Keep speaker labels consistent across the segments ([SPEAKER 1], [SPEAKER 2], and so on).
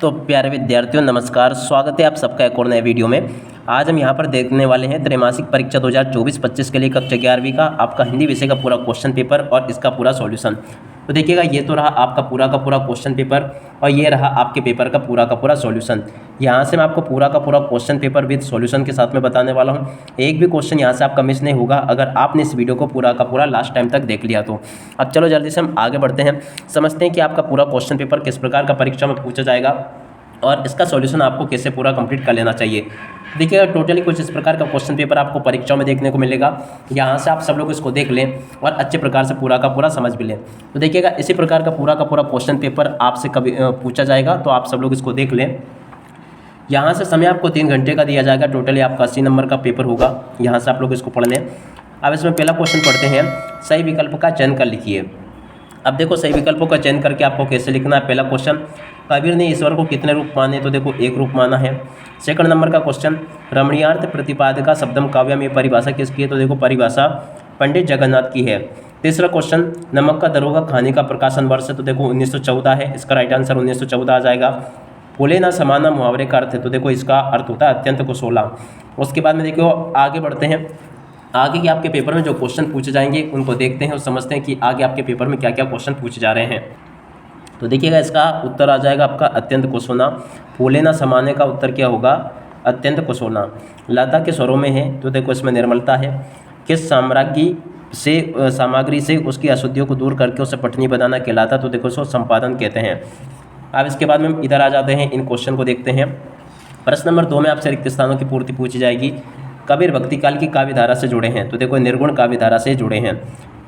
[SPEAKER 1] तो प्यारे विद्यार्थियों नमस्कार, स्वागत है आप सबका एक और नए वीडियो में। आज हम यहाँ पर देखने वाले हैं त्रैमासिक परीक्षा 2024-25 के लिए कक्षा 11वीं का आपका हिंदी विषय का पूरा क्वेश्चन पेपर और इसका पूरा सॉल्यूशन। तो देखिएगा, ये तो रहा आपका पूरा का पूरा क्वेश्चन पेपर और ये रहा आपके पेपर का पूरा सॉल्यूशन। यहाँ से मैं आपको पूरा का पूरा क्वेश्चन पेपर विद सॉल्यूशन के साथ में बताने वाला हूँ। एक भी क्वेश्चन यहाँ से आपका मिस नहीं होगा अगर आपने इस वीडियो को पूरा का पूरा लास्ट टाइम तक देख लिया तो। अब चलो जल्दी से हम आगे बढ़ते हैं, समझते हैं कि आपका पूरा क्वेश्चन पेपर किस प्रकार का परीक्षा में पूछा जाएगा और इसका सॉल्यूशन आपको कैसे पूरा कंप्लीट कर लेना चाहिए। देखिएगा, टोटली कुछ इस प्रकार का क्वेश्चन पेपर आपको परीक्षा में देखने को मिलेगा। यहाँ से आप सब लोग इसको देख लें और अच्छे प्रकार से पूरा का पूरा समझ भी लें। तो देखिएगा, इसी प्रकार का पूरा क्वेश्चन पेपर आपसे कभी पूछा जाएगा, तो आप सब लोग इसको देख लें। यहाँ से समय आपको 3 घंटे का दिया जाएगा। टोटली आपका 80 नंबर का पेपर होगा। यहाँ से आप लोग इसको पढ़ लें। अब इसमें पहला क्वेश्चन पढ़ते हैं, सही विकल्प का चयन कर लिखिए। अब देखो, सही विकल्पों का चयन करके आपको कैसे लिखना है। पहला क्वेश्चन, कबीर ने ईश्वर को कितने रूप माने, तो देखो एक रूप माना है। सेकंड नंबर का क्वेश्चन, रमणीयार्थ प्रतिपादिका शब्दम काव्य में परिभाषा किसकी है, तो देखो परिभाषा पंडित जगन्नाथ की है। तीसरा क्वेश्चन, नमक का दरोगा खाने का प्रकाशन वर्ष है, तो देखो 1914 है। इसका राइट आंसर 1914 आ जाएगा। बोले ना समाना मुहावरे का अर्थ है, तो देखो इसका अर्थ होता है अत्यंत कुशोला। उसके बाद में देखो आगे बढ़ते हैं, आगे के आपके पेपर में जो क्वेश्चन पूछे जाएंगे उनको देखते हैं और समझते हैं कि आगे आपके पेपर में क्या क्या क्वेश्चन पूछे जा रहे हैं। तो देखिएगा, इसका उत्तर आ जाएगा आपका अत्यंत कुशोना। फूले ना समाने का उत्तर क्या होगा, अत्यंत कुशोना। लता के स्वरों में है, तो देखो इसमें निर्मलता है। किस सामग्री से उसकी अशुद्धियों को दूर करके उसे पठनी बनाना कहलाता, तो देखो उसको संपादन कहते हैं। अब इसके बाद में हम इधर आ जाते हैं, इन क्वेश्चन को देखते हैं। प्रश्न नंबर 2 में आपसे रिक्त स्थानों की पूर्ति पूछी जाएगी। कबीर भक्ति काल की काव्य धारा से जुड़े हैं, तो देखो निर्गुण काव्य धारा से जुड़े हैं।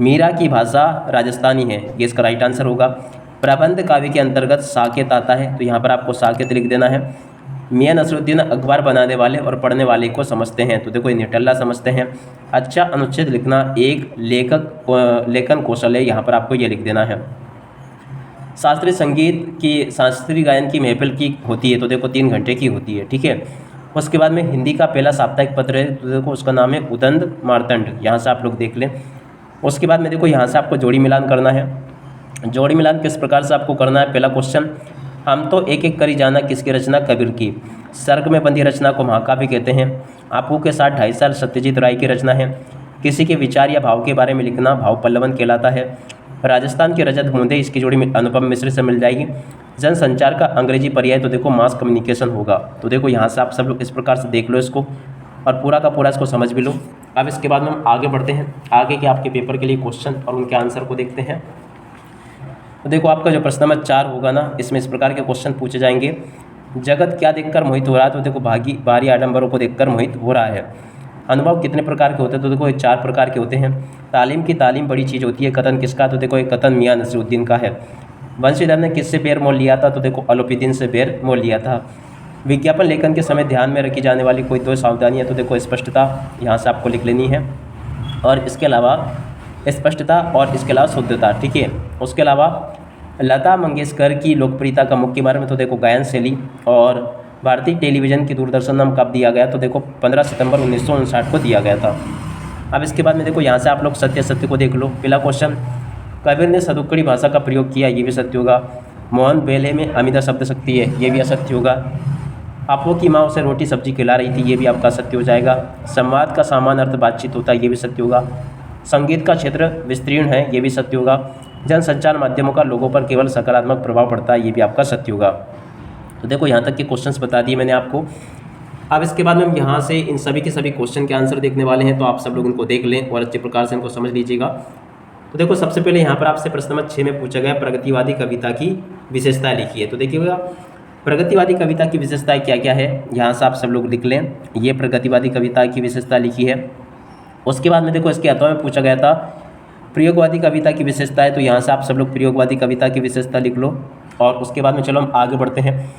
[SPEAKER 1] मीरा की भाषा राजस्थानी है, ये इसका राइट आंसर होगा। प्रबंध काव्य के अंतर्गत साकेत आता है, तो यहाँ पर आपको साकेत लिख देना है। मियां नसरुद्दीन अखबार बनाने वाले और पढ़ने वाले को समझते हैं, तो देखो ये निठल्ला समझते हैं। अच्छा अनुच्छेद लिखना एक लेखन कौशल है, यहाँ पर आपको ये लिख देना है। शास्त्रीय संगीत की शास्त्रीय गायन की महफिल की होती है, तो देखो 3 घंटे की होती है, ठीक है। उसके बाद में हिंदी का पहला साप्ताहिक पत्र है, तो देखो उसका नाम है उदंड मार्तंड, यहाँ से आप लोग देख लें। उसके बाद में देखो यहाँ से आपको जोड़ी मिलान करना है। जोड़ी मिलान किस प्रकार से आपको करना है। पहला क्वेश्चन, हम तो एक एक करी जाना किसकी रचना, कबीर की। सर्ग में बंधी रचना को महाकाव्य कहते हैं। आपू के साथ 2.5 साल सत्यजीत राय की रचना है। किसी के विचार या भाव के बारे में लिखना भाव पल्लवन कहलाता है। राजस्थान की रजत बूंदे, इसकी जोड़ी में अनुपम मिश्र से मिल जाएगी। जनसंचार का अंग्रेजी पर्याय, तो देखो मास कम्युनिकेशन होगा। तो देखो यहाँ से आप सब लोग इस प्रकार से देख लो इसको और पूरा का पूरा इसको समझ भी लो। अब इसके बाद में हम आगे बढ़ते हैं, आगे के आपके पेपर के लिए क्वेश्चन और उनके आंसर को देखते हैं। तो देखो आपका जो प्रश्न नंबर 4 होगा ना, इसमें इस प्रकार के क्वेश्चन पूछे जाएंगे। जगत क्या देखकर मोहित हो रहा है, तो देखो बाहरी आडंबरों को देखकर मोहित हो रहा है। अनुभव कितने प्रकार के होते हैं, तो देखो ये 4 प्रकार के होते हैं। तालीम की तालीम बड़ी चीज़ होती है। कथन किसका, तो देखो एक कथन मियां नसरुद्दीन का है। वंशीधर ने किससे बेर मोल लिया था, तो देखो अलोपीदीन से बेर मोल लिया था। विज्ञापन लेखन के समय ध्यान में रखी जाने वाली कोई 2 सावधानियाँ, तो देखो स्पष्टता, यहाँ से आपको लिख लेनी है, और इसके अलावा स्पष्टता और इसके अलावा शुद्धता, ठीक है। उसके अलावा लता मंगेशकर की लोकप्रियता का मुख्य कारण, तो देखो गायन शैली। और भारतीय टेलीविज़न की दूरदर्शन नाम कब दिया गया, तो देखो 15 सितंबर 1959 को दिया गया था। अब इसके बाद में देखो यहाँ से आप लोग सत्य को देख लो। पहला क्वेश्चन, कबीर ने सदुक्कड़ी भाषा का प्रयोग किया, ये भी सत्य होगा। मोहन बेले में अमिता शब्द शक्ति है, ये भी असत्य होगा। आपो की माँ उसे रोटी सब्जी खिला रही थी, ये भी आपका सत्य हो जाएगा। संवाद का सामान्य अर्थ बातचीत होता है, ये भी सत्य होगा। संगीत का क्षेत्र विस्तीर्ण है, ये भी सत्य होगा। जनसंचार माध्यमों का लोगों पर केवल सकारात्मक प्रभाव पड़ता है, ये भी आपका सत्य होगा। तो देखो यहाँ तक के क्वेश्चंस बता दिए मैंने आपको। अब इसके बाद में हम यहाँ से इन सभी के सभी क्वेश्चन के आंसर देखने वाले हैं, तो आप सब लोग इनको देख लें और अच्छे प्रकार से इनको समझ लीजिएगा। तो देखो सबसे पहले यहाँ पर आपसे प्रश्न नंबर 6 में पूछा गया, प्रगतिवादी कविता की विशेषताएं लिखिए। तो देखिएगा, प्रगतिवादी कविता की विशेषताएं क्या क्या है, यहाँ से आप सब लोग लिख लें। ये प्रगतिवादी कविता की विशेषता लिखी है। उसके बाद में देखो इसके अथवा में पूछा गया था प्रयोगवादी कविता की विशेषता है, तो यहाँ से आप सब लोग प्रयोगवादी कविता की विशेषता लिख लो। और उसके बाद में चलो हम आगे बढ़ते हैं।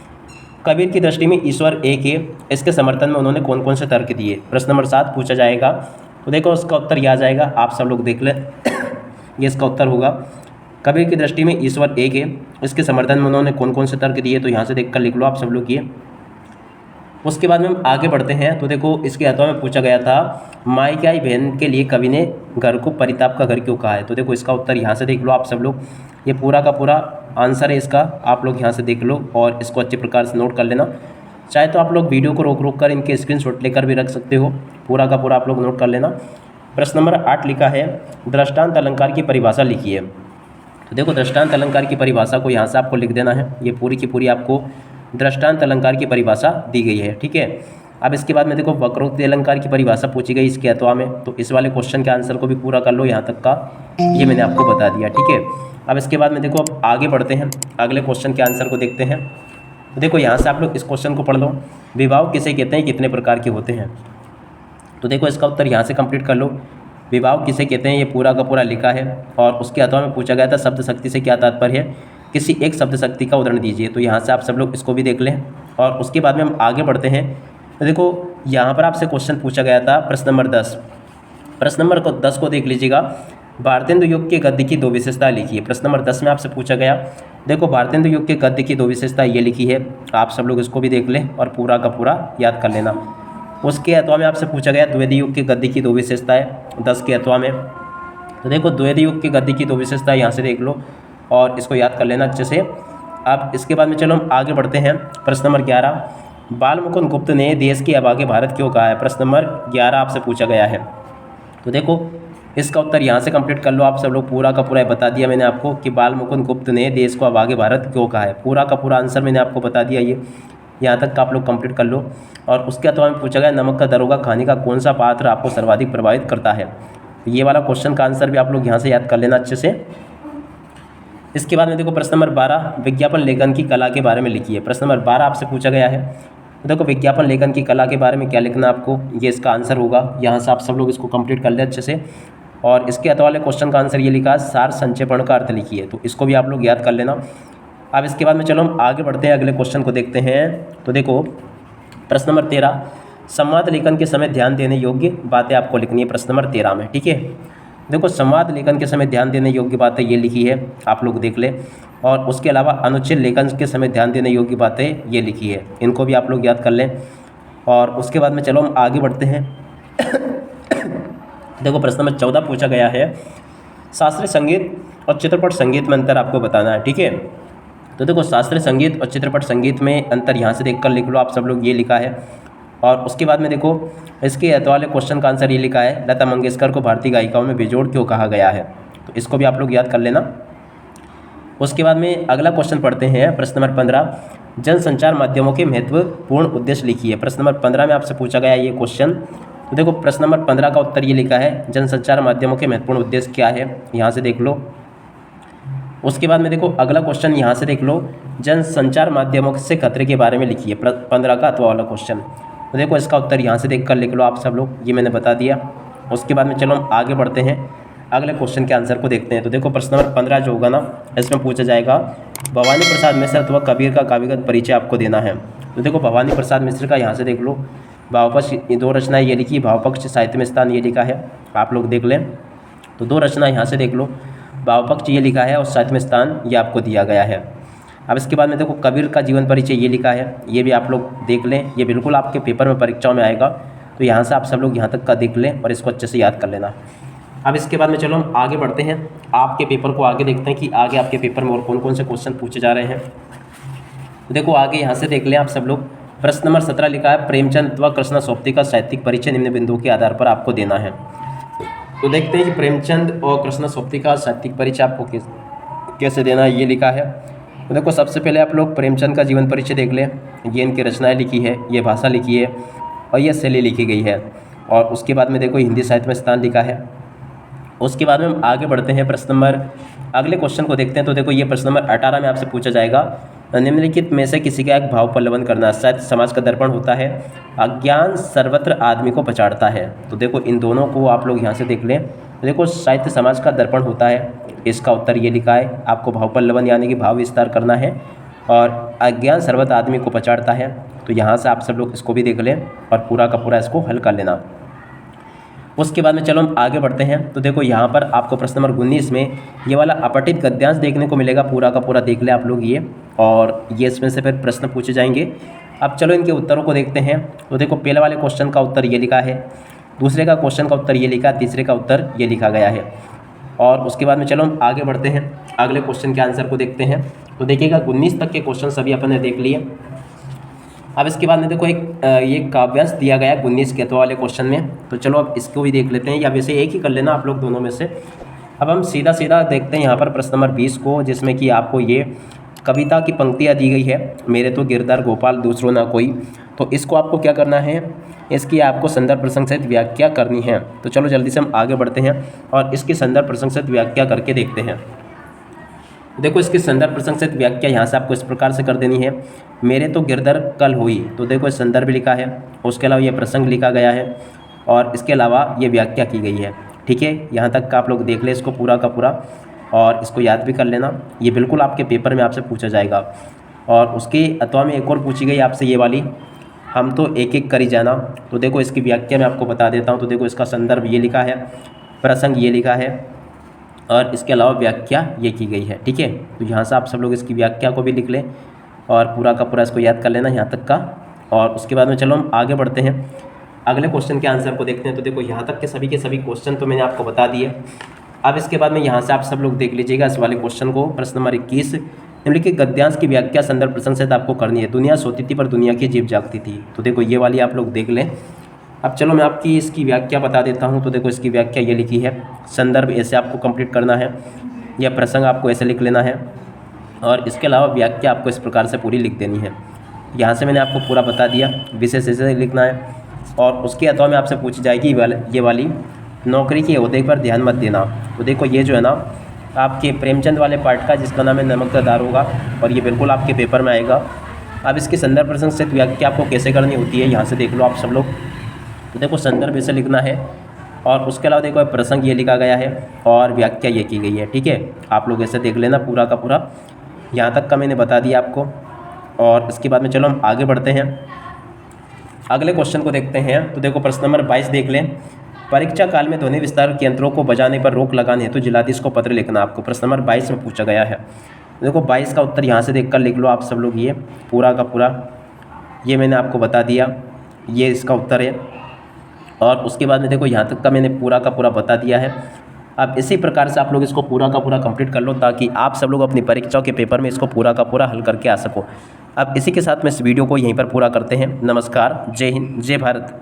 [SPEAKER 1] कबीर की दृष्टि में ईश्वर एक है, इसके समर्थन में उन्होंने कौन कौन से तर्क दिए। प्रश्न नंबर 7 पूछा जाएगा, तो देखो उसका उत्तर यह आ जाएगा, आप सब लोग देख लें। ये इसका उत्तर होगा, कबीर की दृष्टि में ईश्वर एक है, इसके समर्थन में उन्होंने कौन कौन से तर्क दिए, तो यहाँ से देखकर लिख लो आप सब लोग ये। उसके बाद में हम आगे बढ़ते हैं। तो देखो इसके अथवा में पूछा गया था, मायके बहन के लिए कवि ने घर को परिताप का घर क्यों कहा है। तो देखो इसका उत्तर यहाँ से देख लो आप सब लोग, ये पूरा का पूरा आंसर है इसका, आप लोग यहाँ से देख लो और इसको अच्छे प्रकार से नोट कर लेना। चाहे तो आप लोग वीडियो को रोक रोक कर इनके स्क्रीनशॉट लेकर भी रख सकते हो, पूरा का पूरा आप लोग नोट कर लेना। प्रश्न नंबर 8 लिखा है, दृष्टांत अलंकार की परिभाषा लिखी है। तो देखो दृष्टांत अलंकार की परिभाषा को यहाँ से आपको लिख देना है, ये पूरी की पूरी आपको दृष्टांत अलंकार की परिभाषा दी गई है, ठीक है। अब इसके बाद में देखो वक्रोक्ति अलंकार की परिभाषा पूछी गई इसके अथवा में, तो इस वाले क्वेश्चन के आंसर को भी पूरा कर लो, यहाँ तक का ये मैंने आपको बता दिया, ठीक है। अब इसके बाद में देखो अब आगे बढ़ते हैं, अगले क्वेश्चन के आंसर को देखते हैं। तो देखो यहाँ से आप लोग इस क्वेश्चन को पढ़ लो, विभाव किसे कहते हैं, कितने प्रकार के होते हैं। तो देखो इसका उत्तर यहाँ से कंप्लीट कर लो, विभाव किसे कहते हैं ये पूरा का पूरा लिखा है। और उसके अथवा में पूछा गया था शब्द शक्ति से क्या तात्पर्य है, किसी एक शब्द शक्ति का उदाहरण दीजिए। तो यहाँ से आप सब लोग इसको भी देख लें और उसके बाद में हम आगे बढ़ते हैं। तो देखो यहाँ पर आपसे क्वेश्चन पूछा गया था प्रश्न नंबर 10, प्रश्न नंबर 10 को देख लीजिएगा, भारतेंदु युग के गद्य की 2 विशेषताएं लिखिए। प्रश्न नंबर 10 में आपसे पूछा गया, देखो भारतेंदु युग के गद्य की 2 विशेषताएं ये लिखी है, आप सब लोग इसको भी देख लें और पूरा का पूरा याद कर लेना। उसके अथवा में आपसे पूछा गया द्विवेदी युग के गद्य की 2 विशेषताएं 10 के अथवा में। तो देखो द्विवेदी युग के गद्य की 2 विशेषताएं यहाँ से देख लो और इसको याद कर लेना अच्छे से। अब इसके बाद में चलो हम आगे बढ़ते हैं। प्रश्न नंबर 11, बाल मुकुंद गुप्त ने देश के अभागे भारत क्यों कहा है। प्रश्न नंबर 11 आपसे पूछा गया है। तो देखो इसका उत्तर यहाँ से कंप्लीट कर लो आप सब लोग, पूरा का पूरा बता दिया मैंने आपको कि बाल मुकुंद गुप्त ने देश को अभागे भारत क्यों कहा है, पूरा का पूरा आंसर मैंने आपको बता दिया, ये यहाँ तक का आप लोग कंप्लीट कर लो। और उसके अथवा में पूछा गया नमक का दरोगा खाने का कौन सा पात्र आपको सर्वाधिक प्रभावित करता है। ये वाला क्वेश्चन का आंसर भी आप लोग यहाँ से याद कर लेना अच्छे से। इसके बाद में देखो प्रश्न नंबर 12, विज्ञापन लेखन की कला के बारे में लिखिए। प्रश्न नंबर 12 आपसे पूछा गया है। तो देखो विज्ञापन लेखन की कला के बारे में क्या लिखना आपको, ये इसका आंसर होगा। यहाँ से आप सब लोग इसको कंप्लीट कर ले अच्छे से। और इसके अथवा वाले क्वेश्चन का आंसर ये लिखा है, सार संक्षेपण का अर्थ लिखिए। तो इसको भी आप लोग याद कर लेना। अब इसके बाद में चलो हम आगे बढ़ते हैं, अगले क्वेश्चन को देखते हैं। तो देखो प्रश्न नंबर 13, संवाद लेखन के समय ध्यान देने योग्य बातें आपको लिखनी है। प्रश्न नंबर 13 में, ठीक है। देखो संवाद लेखन के समय ध्यान देने योग्य बातें ये लिखी है, आप लोग देख ले। और उसके अलावा अनुच्छेद लेखन के समय ध्यान देने योग्य बातें ये लिखी है, इनको भी आप लोग याद कर लें। और उसके बाद में चलो हम आगे बढ़ते हैं। देखो प्रश्न नंबर 14 पूछा गया है, शास्त्रीय संगीत और चित्रपट संगीत में अंतर आपको बताना है, ठीक है। तो देखो शास्त्रीय संगीत और चित्रपट संगीत में अंतर यहाँ से देखकर लिख लो आप सब लोग, ये लिखा है। और उसके बाद में देखो इसके अथवा वाले क्वेश्चन का आंसर ये लिखा है, लता मंगेशकर को भारतीय गायिकाओं में बेजोड़ क्यों कहा गया है। तो इसको भी आप लोग याद कर लेना। उसके बाद में अगला क्वेश्चन पढ़ते हैं, प्रश्न नंबर 15, जनसंचार माध्यमों के महत्वपूर्ण उद्देश्य लिखिए। प्रश्न नंबर 15 में आपसे पूछा गया ये क्वेश्चन। तो देखो प्रश्न नंबर 15 का उत्तर ये लिखा है, जनसंचार माध्यमों के महत्वपूर्ण उद्देश्य क्या है, यहाँ से देख लो। उसके बाद में देखो अगला क्वेश्चन यहाँ से देख लो, जनसंचार माध्यमों से खतरे के बारे में लिखिए। 15 का अथवा वाला क्वेश्चन। तो देखो इसका उत्तर यहाँ से देख कर लिख लो आप सब लोग, ये मैंने बता दिया। उसके बाद में चलो हम आगे बढ़ते हैं, अगले क्वेश्चन के आंसर को देखते हैं। तो देखो प्रश्न नंबर 15 जो होगा ना, इसमें पूछा जाएगा भवानी प्रसाद मिश्र अथवा कबीर का काव्यगत परिचय आपको देना है। तो देखो भवानी प्रसाद मिश्र का यहाँ से देख लो, भावपक्ष 2 रचनाएँ ये लिखी, भावपक्ष साहित्य में स्थान ये लिखा है, आप लोग देख लें। तो 2 रचना यहाँ से देख लो, भावपक्ष ये लिखा है और साहित्य में स्थान ये आपको दिया गया है। अब इसके बाद में देखो कबीर का जीवन परिचय ये लिखा है, ये भी आप लोग देख लें, ये बिल्कुल आपके पेपर में परीक्षाओं में आएगा। तो यहाँ से आप सब लोग यहाँ तक का देख लें और इसको अच्छे से याद कर लेना। अब इसके बाद में चलो हम आगे बढ़ते हैं, आपके पेपर को आगे देखते हैं कि आगे आपके पेपर में और कौन कौन से क्वेश्चन पूछे जा रहे हैं। तो देखो आगे यहाँ से देख लें आप सब लोग, प्रश्न नंबर 17 लिखा है, प्रेमचंद व कृष्णा सोपती का साहित्यिक परिचय निम्न बिंदुओं के आधार पर आपको देना है। तो देखते हैं कि प्रेमचंद और कृष्णा सोपती का साहित्यिक परिचय आपको कैसे देना है, ये लिखा है। तो देखो सबसे पहले आप लोग प्रेमचंद का जीवन परिचय देख लें, ये इनकी रचनाएं लिखी है, ये भाषा लिखी है और ये शैली लिखी गई है। और उसके बाद में देखो हिंदी साहित्य में स्थान लिखा है। उसके बाद में हम आगे बढ़ते हैं, प्रश्न नंबर अगले क्वेश्चन को देखते हैं। तो देखो ये प्रश्न नंबर 18 में आपसे पूछा जाएगा, निम्नलिखित में से किसी का एक भाव पल्लवन करना। साहित्य समाज का दर्पण होता है, अज्ञान सर्वत्र आदमी को पछाड़ता है। तो देखो इन दोनों को आप लोग यहाँ से देख लें। तो देखो साहित्य समाज का दर्पण होता है, इसका उत्तर ये लिखा है, आपको भाव पल्लवन यानी कि भाव विस्तार करना है। और अज्ञान सर्वत्र आदमी को पछाड़ता है, तो यहाँ से आप सब लोग इसको भी देख लें और पूरा का पूरा इसको हल कर लेना। उसके बाद में चलो हम आगे बढ़ते हैं। तो देखो यहाँ पर आपको प्रश्न नंबर 19 में ये वाला अपठित गद्यांश देखने को मिलेगा, पूरा का पूरा देख ले आप लोग ये, और ये इसमें से फिर प्रश्न पूछे जाएंगे। अब चलो इनके उत्तरों को देखते हैं। तो देखो पहले वाले क्वेश्चन का उत्तर ये लिखा है, दूसरे का क्वेश्चन का उत्तर ये लिखा, तीसरे का उत्तर ये लिखा गया है। और उसके बाद में चलो हम आगे बढ़ते हैं, अगले क्वेश्चन के आंसर को देखते हैं। तो देखिएगा 19 तक के क्वेश्चन सभी अपन ने देख लिए। अब इसके बाद में देखो ये काव्यांश दिया गया है 19 के वाले क्वेश्चन में। तो चलो अब इसको भी देख लेते हैं, या वैसे एक ही कर लेना आप लोग दोनों में से। अब हम सीधा सीधा देखते हैं यहाँ पर प्रश्न नंबर 20 को, जिसमें कि आपको ये कविता की पंक्तियाँ दी गई है, मेरे तो गिरधर गोपाल दूसरों ना कोई। तो इसको आपको क्या करना है, इसकी आपको संदर्भ प्रसंग सहित व्याख्या करनी है। तो चलो जल्दी से हम आगे बढ़ते हैं और इसकी संदर्भ प्रसंग सहित व्याख्या करके देखते हैं। देखो इसकी संदर्भ प्रसंग सहित व्याख्या यहाँ से आपको इस प्रकार से कर देनी है, मेरे तो गिरधर कल हुई। तो देखो इस संदर्भ लिखा है, उसके अलावा ये प्रसंग लिखा गया है और इसके अलावा ये व्याख्या की गई है। ठीक है, यहाँ तक का आप लोग देख ले इसको पूरा का पूरा और इसको याद भी कर लेना, ये बिल्कुल आपके पेपर में आपसे पूछा जाएगा। और उसके अथवा में एक और पूछी गई आपसे ये वाली, हम तो एक एक करी जाना। तो देखो इसकी व्याख्या मैं आपको बता देता हूँ। तो देखो इसका संदर्भ ये लिखा है, प्रसंग ये लिखा है और इसके अलावा व्याख्या ये की गई है। ठीक है, तो यहाँ से आप सब लोग इसकी व्याख्या को भी लिख लें और पूरा का पूरा इसको याद कर लेना यहाँ तक का। और उसके बाद में चलो हम आगे बढ़ते हैं, अगले क्वेश्चन के आंसर को देखते हैं। तो देखो यहाँ तक के सभी क्वेश्चन तो मैंने आपको बता दिए। अब इसके बाद में यहाँ से आप सब लोग देख लीजिएगा इस वाले क्वेश्चन को, प्रश्न नंबर 21, निम्नलिखित गद्यांश की व्याख्या संदर्भ प्रसंग सहित आपको करनी है। दुनिया सोती थी पर दुनिया की जीभ जागती थी। तो देखो ये वाली आप लोग देख लें। अब चलो मैं आपकी इसकी व्याख्या बता देता हूँ। तो देखो इसकी व्याख्या ये लिखी है, संदर्भ ऐसे आपको कंप्लीट करना है, यह प्रसंग आपको ऐसे लिख लेना है और इसके अलावा व्याख्या आपको इस प्रकार से पूरी लिख देनी है। यहाँ से मैंने आपको पूरा बता दिया, विशेष ऐसे लिखना है। और उसके अथवा में आपसे पूछी जाएगी ये वाली, नौकरी के ओहदे पर ध्यान मत देना। तो देखो ये जो है ना आपके प्रेमचंद वाले पार्ट का, जिसका नाम है नमक का दार होगा, और ये बिल्कुल आपके पेपर में आएगा। अब इसके संदर्भ प्रसंग से व्याख्या आपको कैसे करनी होती है, यहाँ से देख लो आप सब लोग। तो देखो संदर्भ ऐसे लिखना है और उसके अलावा देखो प्रसंग ये लिखा गया है और व्याख्या ये की गई है। ठीक है, आप लोग ऐसे देख लेना पूरा का पूरा, यहाँ तक का मैंने बता दिया आपको। और इसके बाद में चलो हम आगे बढ़ते हैं, अगले क्वेश्चन को देखते हैं। तो देखो प्रश्न नंबर 22 देख लें, परीक्षा काल में ध्वनि विस्तार के यंत्रों को बजाने पर रोक लगाने हेतु जिलाधीश को पत्र लिखना आपको प्रश्न नंबर 22 में पूछा गया है। देखो 22 का उत्तर यहाँ से देखकर लिख लो आप सब लोग, ये पूरा का पूरा ये मैंने आपको बता दिया, ये इसका उत्तर है। और उसके बाद में देखो यहाँ तक का मैंने पूरा का पूरा बता दिया है। अब इसी प्रकार से आप लोग इसको पूरा का पूरा कंप्लीट कर लो, ताकि आप सब लोग अपनी परीक्षाओं के पेपर में इसको पूरा का पूरा हल करके आ सको। अब इसी के साथ में इस वीडियो को यहीं पर पूरा करते हैं। नमस्कार, जय हिंद, जय भारत।